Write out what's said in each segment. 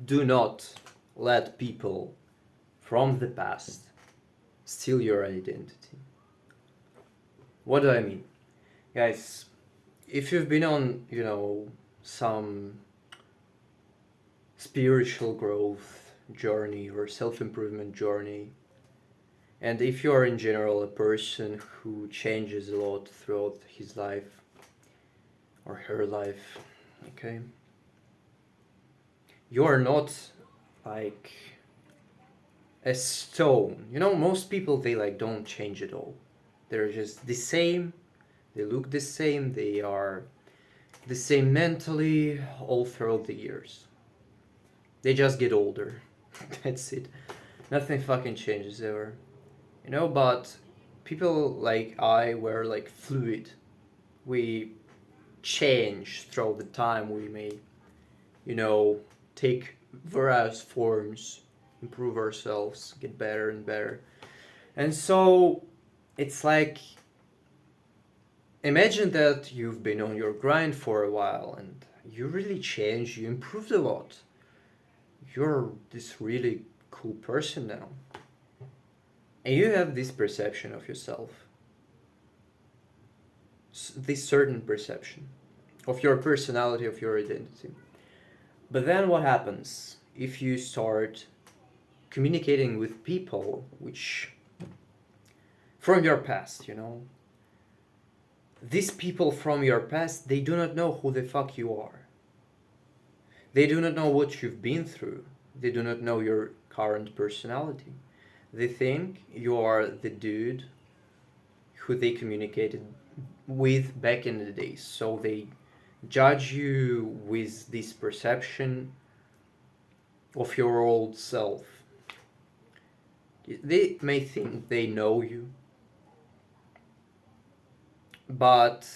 Do not let people from the past steal your identity. What do I mean? Guys, if you've been on, some spiritual growth journey or self improvement journey, and if you are in general a person who changes a lot throughout his life or her life, okay, you are not like a stone. Most people, they like don't change at all. They're just the same. They look the same. They are the same mentally all throughout the years. They just get older. That's it. Nothing fucking changes ever. But people like I were like fluid. We change throughout the time. We may, you know, take various forms, improve ourselves, get better and better. And so it's like, imagine that you've been on your grind for a while and you really changed, you improved a lot. You're this really cool person now. And you have this perception of yourself, this certain perception of your personality, of your identity. But then what happens if you start communicating with people which from your past, these people from your past, they do not know who the fuck you are. They do not know what you've been through. They do not know your current personality. They think you are the dude who they communicated with back in the days. So they judge you with this perception of your old self. They may think they know you, but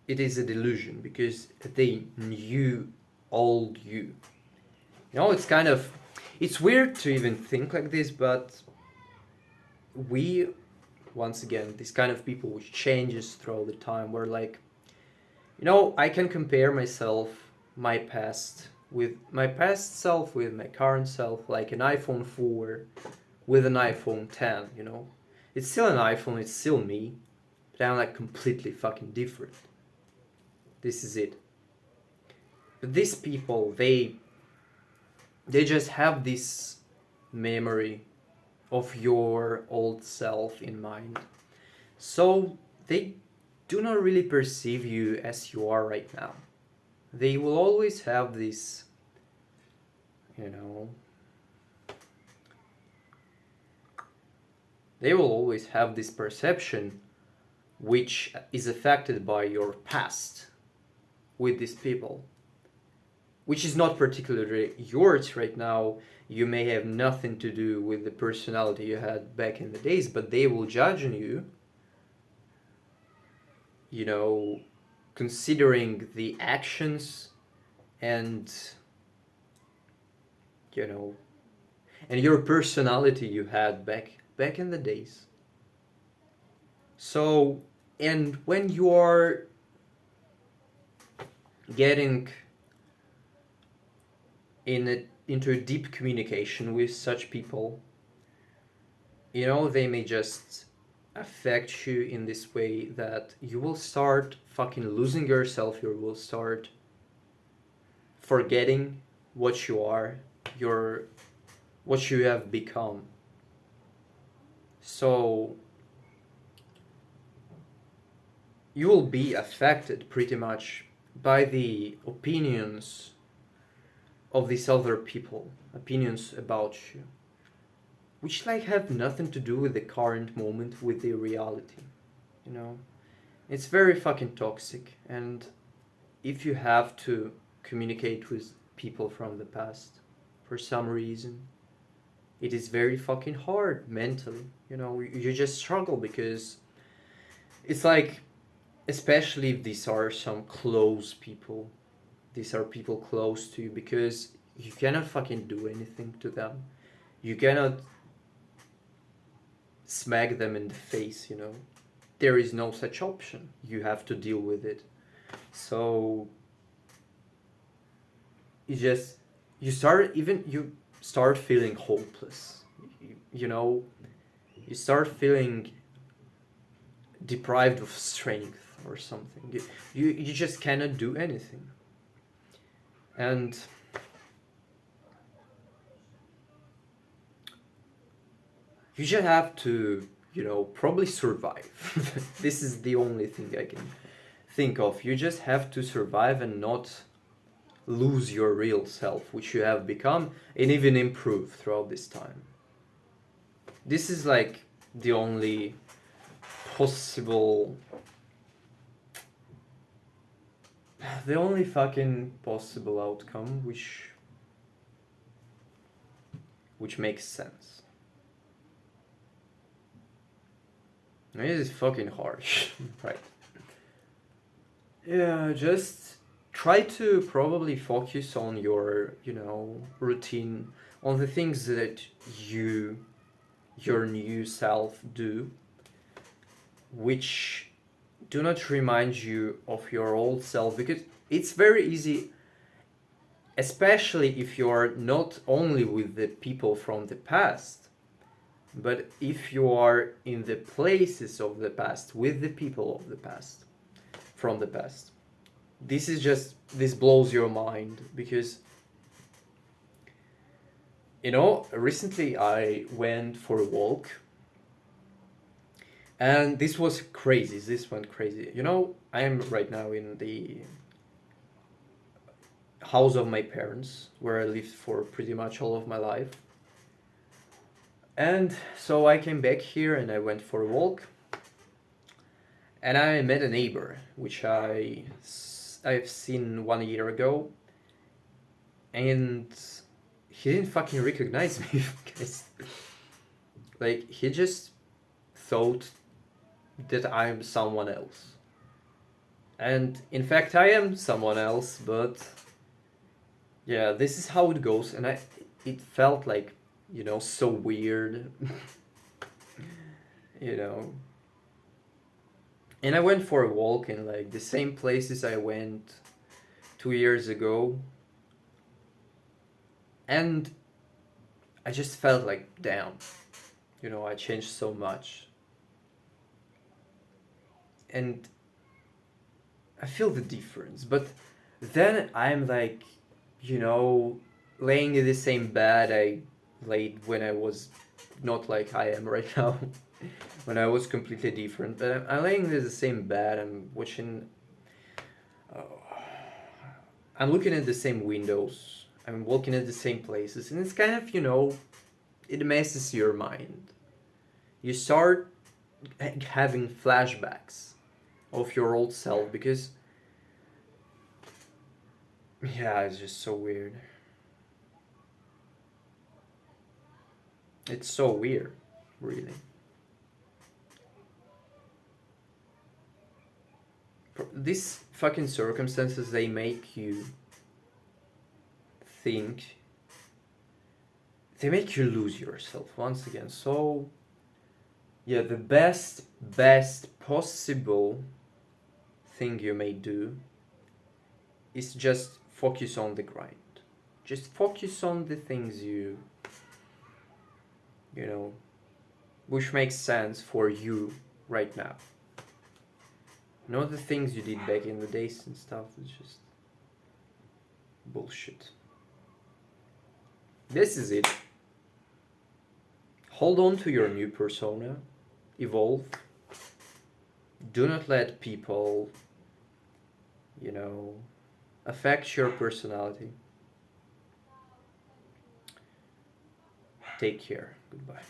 it is a delusion because they knew old you. It's kind of, it's weird to even think like this, but we, once again, this kind of people which changes throughout the time, we're like, I can compare myself, my past self with my current self, like an iPhone 4 with an iPhone 10, It's still an iPhone, it's still me, but I'm like completely fucking different. This is it. But these people, they just have this memory of your old self in mind. So they do not really perceive you as you are right now. They will always have this, you know, they will always have this perception which is affected by your past with these people, which is not particularly yours right now. You may have nothing to do with the personality you had back in the days, but they will judge on you, considering the actions and, you know, and your personality you had back in the days. So, and when you are getting into a deep communication with such people, they may just affect you in this way that you will start fucking losing yourself. You will start forgetting what you are, what you have become. So you will be affected pretty much by the opinions of these other people, opinions about you, which like have nothing to do with the current moment, with the reality. It's very fucking toxic. And if you have to communicate with people from the past for some reason, it is very fucking hard mentally. You just struggle because it's like, especially if these are some close people, these are people close to you, because you cannot fucking do anything to them. You cannot smack them in the face. There is no such option. You have to deal with it. So you just you start feeling hopeless. You know, you start feeling deprived of strength or something. You just cannot do anything. And you just have to, probably survive. This is the only thing I can think of. You just have to survive and not lose your real self, which you have become, and even improve throughout this time. This is like the only possible, the only fucking possible outcome which makes sense. It is fucking harsh, right? Yeah, just try to probably focus on your, routine, on the things that your new self do, which do not remind you of your old self, because it's very easy, especially if you're not only with the people from the past, but if you are in the places of the past with the people of the past, from the past. This blows your mind because, recently I went for a walk, and this was crazy. This went crazy. I am right now in the house of my parents, where I lived for pretty much all of my life. And so I came back here and I went for a walk, and I met a neighbor, which I've seen 1 year ago, and he didn't fucking recognize me, guys. Like, he just thought that I'm someone else. And in fact, I am someone else, but yeah, this is how it goes, and it felt like, so weird, you know. And I went for a walk in like the same places I went 2 years ago, and I just felt like, damn, I changed so much. And I feel the difference. But then I'm like, laying in the same bed I laid when I was not like I am right now, when I was completely different. But I'm laying in the same bed, I'm watching, uh, I'm looking at the same windows, I'm walking at the same places, and it's kind of, it messes your mind. You start having flashbacks of your old self because, yeah, it's just so weird. It's so weird, really. These fucking circumstances, they make you think, they make you lose yourself once again. So, yeah, the best possible thing you may do is just focus on the grind. Just focus on the things you know, which makes sense for you right now. Not the things you did back in the days and stuff. It's just bullshit. This is it. Hold on to your new persona. Evolve. Do not let people, affect your personality. Take care. Goodbye.